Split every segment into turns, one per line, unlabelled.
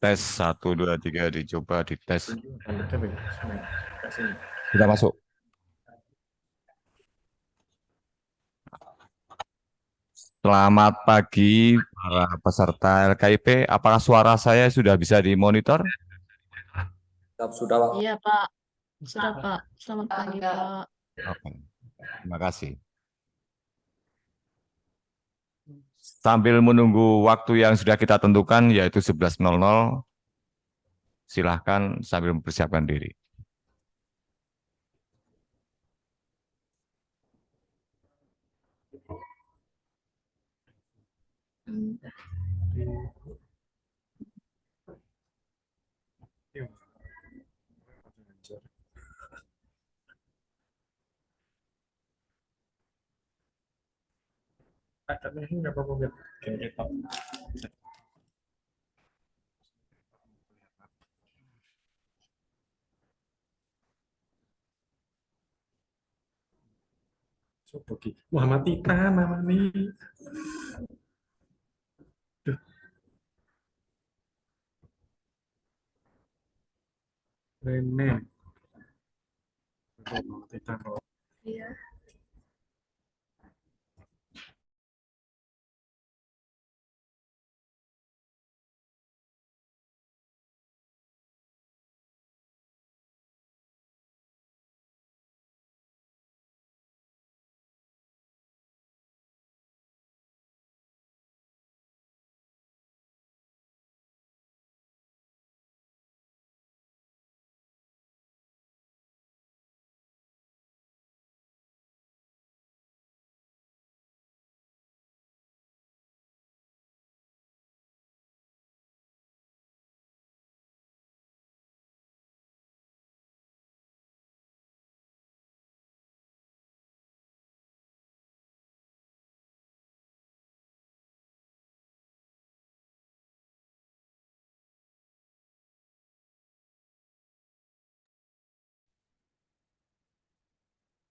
Tes 1, 2, 3 dicoba dites. Sudah masuk. Selamat pagi para peserta LKIP. Apakah suara saya sudah bisa dimonitor?
Sudah, Pak.
Iya, Pak. Sudah, Pak. Selamat pagi, Pak.
Oke, terima kasih. Sambil menunggu waktu yang sudah kita tentukan, yaitu 11.00, silahkan sambil mempersiapkan diri.
Muhammad Tita nama nih. Rene. Tita.
Iya.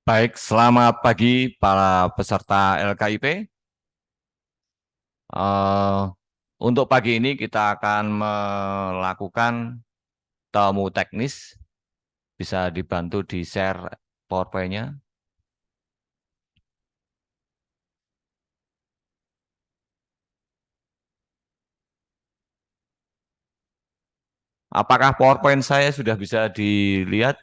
Baik, selamat pagi para peserta LKIP. Untuk pagi ini kita akan melakukan temu teknis. Bisa dibantu di-share PowerPoint-nya. Apakah PowerPoint saya sudah bisa dilihat?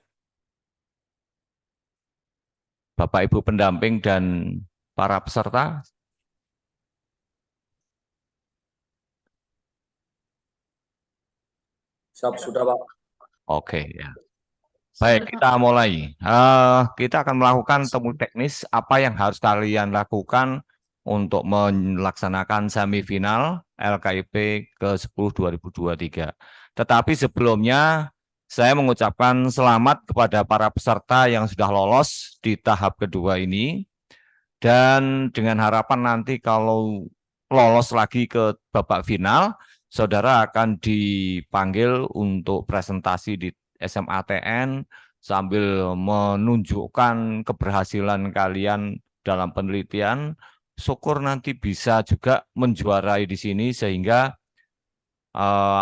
Bapak Ibu pendamping dan para peserta?
Sudah, Pak.
Oke, ya. Baik, kita mulai. Kita akan melakukan temu teknis apa yang harus kalian lakukan untuk melaksanakan semifinal LKIP ke-10 2023. Tetapi sebelumnya, saya mengucapkan selamat kepada para peserta yang sudah lolos di tahap kedua ini. Dan dengan harapan nanti kalau lolos lagi ke babak final, saudara akan dipanggil untuk presentasi di SMATN sambil menunjukkan keberhasilan kalian dalam penelitian. Syukur nanti bisa juga menjuarai di sini sehingga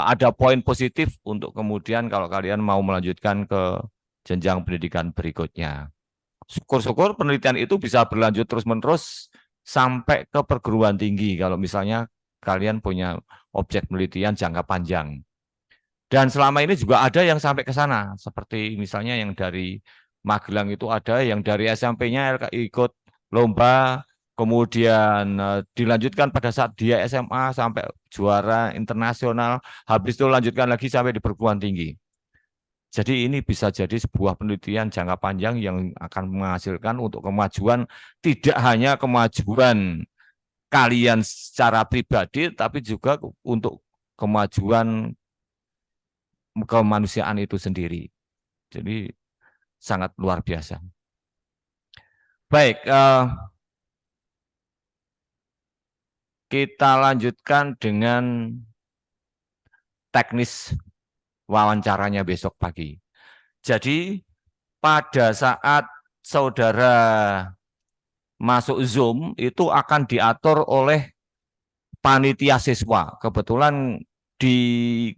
ada poin positif untuk kemudian kalau kalian mau melanjutkan ke jenjang pendidikan berikutnya. Syukur-syukur penelitian itu bisa berlanjut terus-menerus sampai ke perguruan tinggi kalau misalnya kalian punya objek penelitian jangka panjang. Dan selama ini juga ada yang sampai ke sana, seperti misalnya yang dari Magelang itu ada, yang dari SMP-nya ikut lomba, kemudian dilanjutkan pada saat dia SMA sampai juara internasional, habis itu lanjutkan lagi sampai di perguruan tinggi. Jadi ini bisa jadi sebuah penelitian jangka panjang yang akan menghasilkan untuk kemajuan, tidak hanya kemajuan kalian secara pribadi, tapi juga untuk kemajuan kemanusiaan itu sendiri. Jadi sangat luar biasa. Baik, kita lanjutkan dengan teknis wawancaranya besok pagi. Jadi pada saat saudara masuk Zoom itu akan diatur oleh panitia siswa. Kebetulan di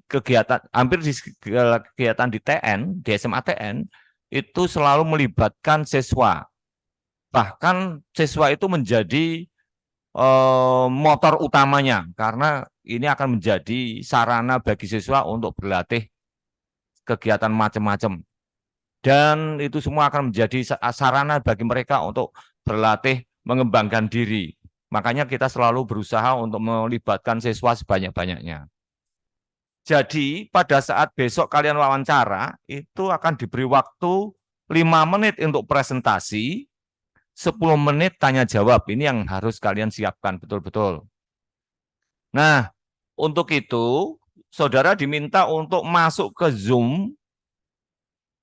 kegiatan, hampir di kegiatan di TN, di SMA TN, itu selalu melibatkan siswa. Bahkan siswa itu menjadi motor utamanya, karena ini akan menjadi sarana bagi siswa untuk berlatih kegiatan macam-macam. Dan itu semua akan menjadi sarana bagi mereka untuk berlatih mengembangkan diri. Makanya kita selalu berusaha untuk melibatkan siswa sebanyak-banyaknya. Jadi pada saat besok kalian wawancara, itu akan diberi waktu 5 menit untuk presentasi, 10 menit tanya jawab. Ini yang harus kalian siapkan betul-betul. Nah, untuk itu, saudara diminta untuk masuk ke Zoom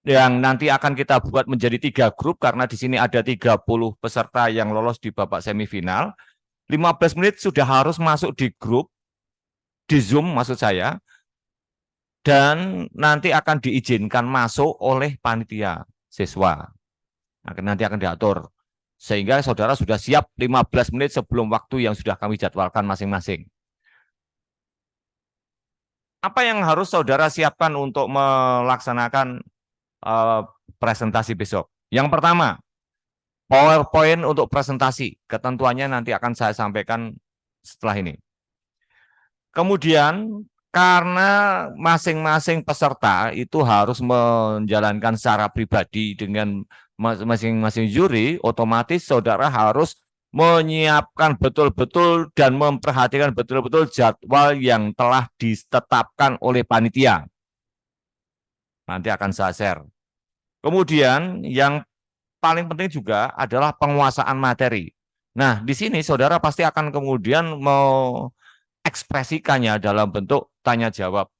yang nanti akan kita buat menjadi 3 grup, karena di sini ada 30 peserta yang lolos di babak semifinal. 15 menit sudah harus masuk di grup, di Zoom maksud saya, dan nanti akan diizinkan masuk oleh panitia siswa. Nanti akan diatur, sehingga saudara sudah siap 15 menit sebelum waktu yang sudah kami jadwalkan masing-masing. Apa yang harus saudara siapkan untuk melaksanakan presentasi besok? Yang pertama, PowerPoint untuk presentasi. Ketentuannya nanti akan saya sampaikan setelah ini. Kemudian, karena masing-masing peserta itu harus menjalankan secara pribadi dengan masing-masing juri, otomatis saudara harus menyiapkan betul-betul dan memperhatikan betul-betul jadwal yang telah ditetapkan oleh panitia. Nanti akan saya share. Kemudian yang paling penting juga adalah penguasaan materi. Nah, di sini saudara pasti akan kemudian mengekspresikannya dalam bentuk tanya jawab.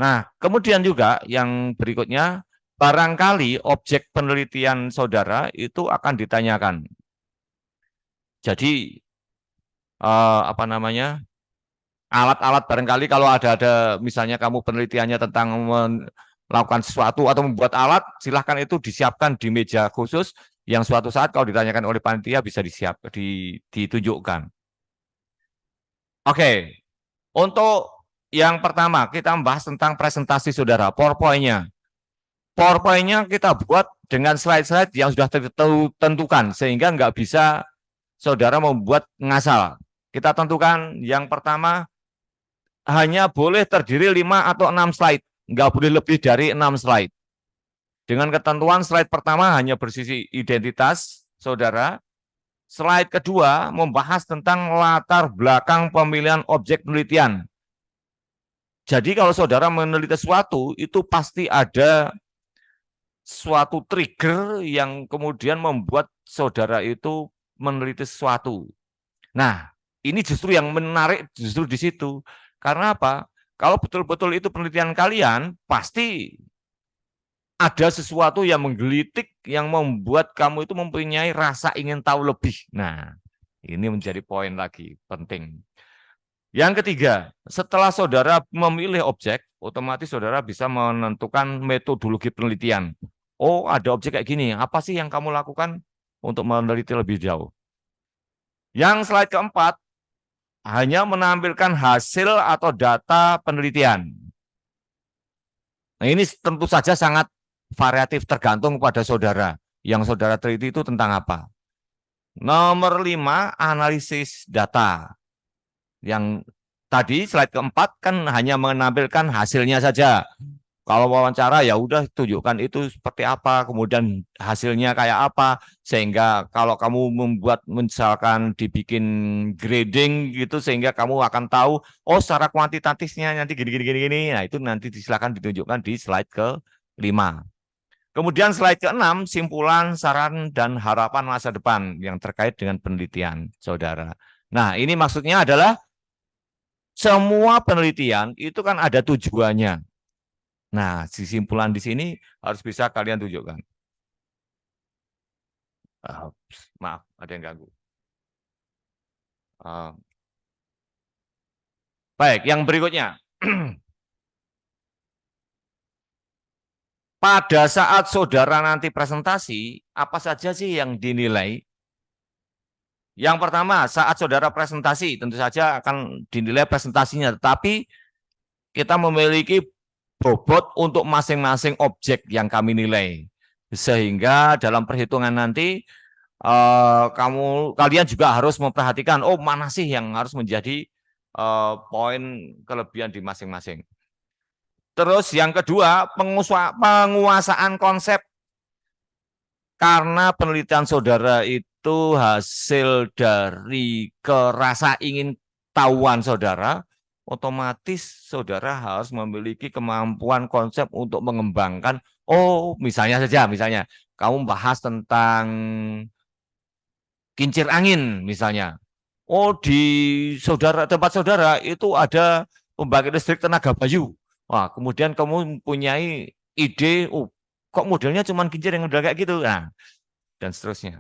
Nah, kemudian juga yang berikutnya, barangkali objek penelitian saudara itu akan ditanyakan. Jadi, apa namanya, alat-alat barangkali kalau ada misalnya kamu penelitiannya tentang melakukan sesuatu atau membuat alat, silahkan itu disiapkan di meja khusus yang suatu saat kalau ditanyakan oleh panitia bisa ditunjukkan. Oke, untuk yang pertama kita membahas tentang presentasi saudara, PowerPoint-nya. PowerPoint-nya kita buat dengan slide-slide yang sudah ditentukan, sehingga nggak bisa saudara membuat ngasal. Kita tentukan yang pertama, hanya boleh terdiri 5 atau 6 slide, nggak boleh lebih dari 6 slide. Dengan ketentuan slide pertama hanya bersisi identitas saudara, slide kedua membahas tentang latar belakang pemilihan objek penelitian. Jadi kalau saudara meneliti sesuatu, itu pasti ada suatu trigger yang kemudian membuat saudara itu meneliti sesuatu. Nah, ini justru yang menarik justru di situ. Karena apa? Kalau betul-betul itu penelitian kalian, pasti ada sesuatu yang menggelitik, yang membuat kamu itu mempunyai rasa ingin tahu lebih. Nah, ini menjadi poin lagi penting. Yang ketiga, setelah saudara memilih objek, otomatis saudara bisa menentukan metodologi penelitian. Oh, ada objek kayak gini, apa sih yang kamu lakukan untuk meneliti lebih jauh? Yang slide keempat, hanya menampilkan hasil atau data penelitian. Nah, ini tentu saja sangat variatif tergantung pada saudara. Yang saudara teliti itu tentang apa? Nomor 5, analisis data. Yang tadi slide keempat kan hanya menampilkan hasilnya saja. Kalau wawancara ya udah tunjukkan itu seperti apa, kemudian hasilnya kayak apa, sehingga kalau kamu membuat misalkan dibikin grading gitu, sehingga kamu akan tahu, oh secara kuantitatifnya nanti gini. Nah itu nanti silakan ditunjukkan di slide ke-5. Kemudian slide ke-6, simpulan, saran, dan harapan masa depan yang terkait dengan penelitian saudara. Nah ini maksudnya adalah semua penelitian itu kan ada tujuannya. Nah, kesimpulan di sini harus bisa kalian tunjukkan. Maaf, ada yang ganggu. Baik, yang berikutnya. pada saat saudara nanti presentasi, apa saja sih yang dinilai? Yang pertama, saat saudara presentasi, tentu saja akan dinilai presentasinya, tetapi kita memiliki bobot untuk masing-masing objek yang kami nilai. Sehingga dalam perhitungan nanti, kalian juga harus memperhatikan, oh mana sih yang harus menjadi poin kelebihan di masing-masing. Terus yang kedua, penguasaan konsep. Karena penelitian saudara itu hasil dari kerasa ingin tahuan saudara, otomatis saudara harus memiliki kemampuan konsep untuk mengembangkan, oh misalnya kamu bahas tentang kincir angin misalnya. Oh di tempat saudara itu ada pembangkit listrik tenaga bayu. Wah, kemudian kamu mempunyai ide, oh kok modelnya cuma kincir yang udah kayak gitu. Nah, dan seterusnya.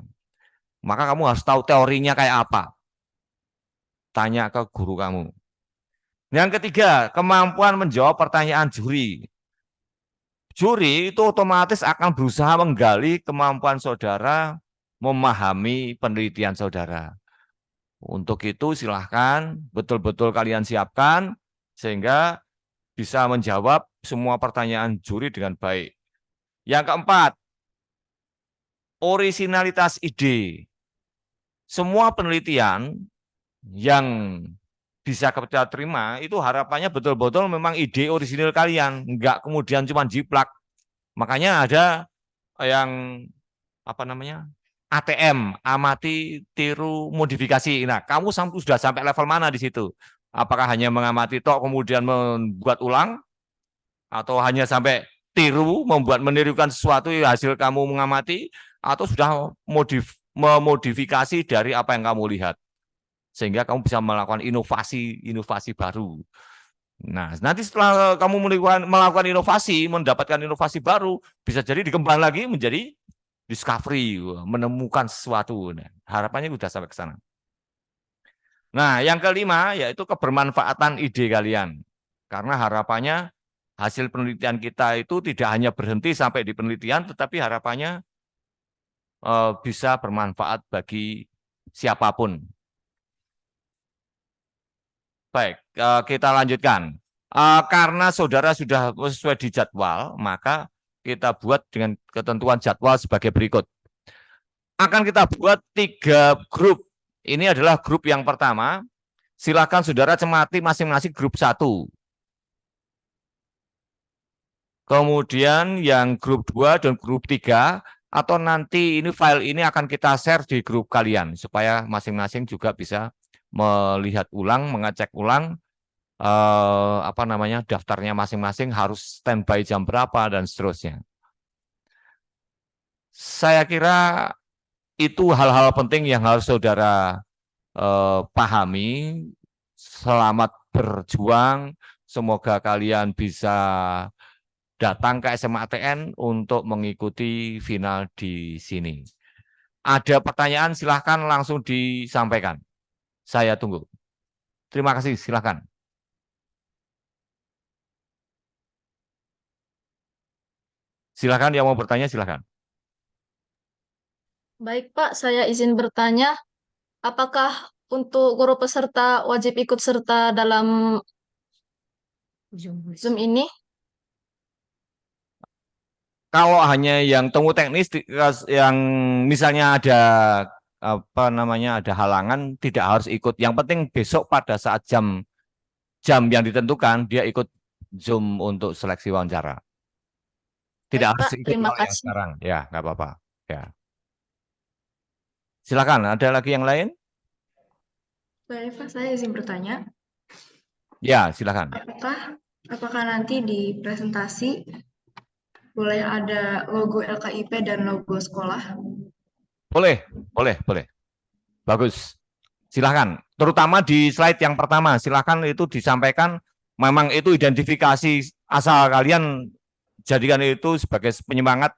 Maka kamu harus tahu teorinya kayak apa. Tanya ke guru kamu. Yang ketiga, kemampuan menjawab pertanyaan juri. Juri itu otomatis akan berusaha menggali kemampuan saudara memahami penelitian saudara. Untuk itu silahkan betul-betul kalian siapkan sehingga bisa menjawab semua pertanyaan juri dengan baik. Yang keempat, orisinalitas ide. Semua penelitian yang bisa kita terima itu harapannya betul-betul memang ide orisinil kalian, enggak kemudian cuma jiplak. Makanya ada yang apa namanya? ATM, amati, tiru, modifikasi. Nah, kamu sudah sampai level mana di situ? Apakah hanya mengamati tok kemudian membuat ulang atau hanya sampai tiru, menirukan sesuatu hasil kamu mengamati atau sudah memodifikasi dari apa yang kamu lihat? Sehingga kamu bisa melakukan inovasi baru. Nah, nanti setelah kamu melakukan inovasi, mendapatkan inovasi baru, bisa jadi dikembang lagi menjadi discovery, menemukan sesuatu. Nah, harapannya sudah sampai ke sana. Nah, yang kelima yaitu kebermanfaatan ide kalian. Karena harapannya hasil penelitian kita itu tidak hanya berhenti sampai di penelitian, tetapi harapannya bisa bermanfaat bagi siapapun. Baik, kita lanjutkan. Karena saudara sudah sesuai di jadwal, maka kita buat dengan ketentuan jadwal sebagai berikut. Akan kita buat 3 grup. Ini adalah grup yang pertama. Silakan saudara cermati masing-masing grup 1. Kemudian yang grup 2 dan grup 3, atau nanti ini file ini akan kita share di grup kalian, supaya masing-masing juga bisa melihat ulang, mengecek ulang, daftarnya masing-masing harus standby jam berapa dan seterusnya. Saya kira itu hal-hal penting yang harus saudara pahami. Selamat berjuang, semoga kalian bisa datang ke SMATN untuk mengikuti final di sini. Ada pertanyaan silahkan langsung disampaikan. Saya tunggu. Terima kasih, silahkan. Silahkan yang mau bertanya, silahkan.
Baik, Pak, saya izin bertanya, apakah untuk guru peserta wajib ikut serta dalam Zoom ini?
Kalau hanya yang temu teknis, yang misalnya ada ada halangan, tidak harus ikut. Yang penting besok pada saat jam yang ditentukan dia ikut Zoom untuk seleksi wawancara. Tidak
Baik,
harus
Pak,
ikut
terima
kalau yang
kasih.
sekarang. Ya, nggak apa-apa. Ya. Silakan. Ada lagi yang lain?
Baik, Pak, saya izin bertanya,
Ya, silakan.
apakah nanti di presentasi boleh ada logo LKIP dan logo sekolah?
Boleh. Bagus. Silakan. Terutama di slide yang pertama, silakan itu disampaikan. Memang itu identifikasi asal kalian, jadikan itu sebagai penyemangat,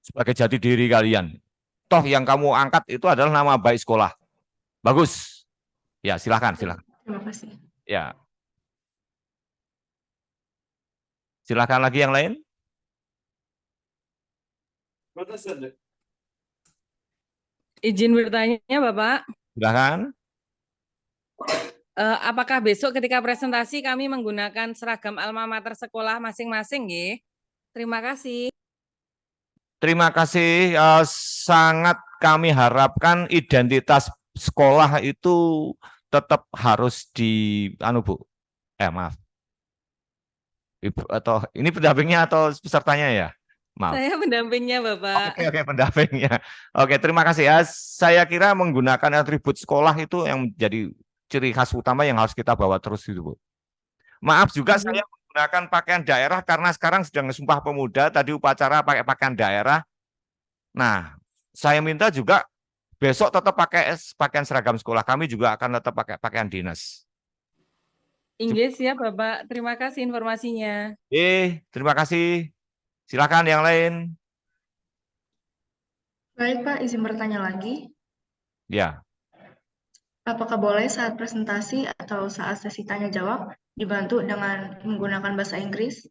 sebagai jati diri kalian. Toh yang kamu angkat itu adalah nama baik sekolah. Bagus. Ya, silakan.
Terima kasih.
Ya. Silakan lagi yang lain.
Izin bertanya, Bapak.
Silakan.
Apakah besok ketika presentasi kami menggunakan seragam alma mater sekolah masing-masing, nggih? Terima kasih.
Terima kasih. Sangat kami harapkan identitas sekolah itu tetap harus Bu. Maaf. Ibu atau ini pendampingnya atau pesertanya ya? Maaf.
Saya pendampingnya, Bapak.
Oke, pendampingnya. Oke, terima kasih ya. Saya kira menggunakan atribut sekolah itu yang menjadi ciri khas utama yang harus kita bawa terus itu, Bu. Maaf juga saya menggunakan pakaian daerah karena sekarang sedang Sumpah Pemuda, tadi upacara pakai pakaian daerah. Nah, saya minta juga besok tetap pakai pakaian seragam sekolah. Kami juga akan tetap pakai pakaian dinas.
Inggris ya, Bapak. Terima kasih informasinya.
Terima kasih. Silakan yang lain.
Baik, Pak, izin bertanya lagi.
Ya.
Apakah boleh saat presentasi atau saat sesi tanya jawab dibantu dengan menggunakan bahasa Inggris?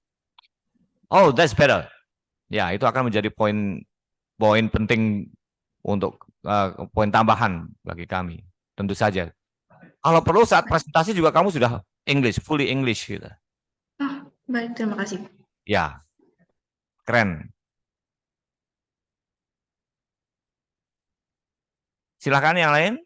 Oh, that's better. Ya, itu akan menjadi poin penting untuk poin tambahan bagi kami. Tentu saja. Kalau perlu saat presentasi juga kamu sudah English, fully English gitu.
Baik, terima kasih.
Ya. Keren. Silakan yang lain.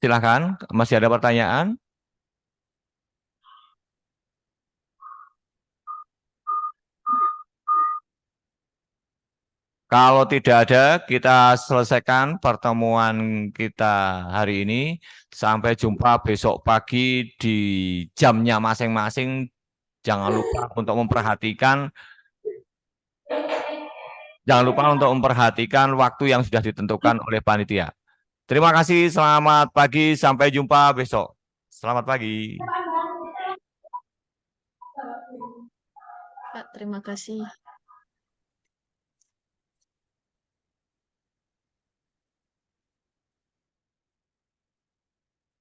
Silakan, masih ada pertanyaan? Kalau tidak ada, kita selesaikan pertemuan kita hari ini. Sampai jumpa besok pagi di jamnya masing-masing. Jangan lupa untuk memperhatikan waktu yang sudah ditentukan oleh panitia. Terima kasih, selamat pagi, sampai jumpa besok. Selamat pagi.
Pak, terima kasih.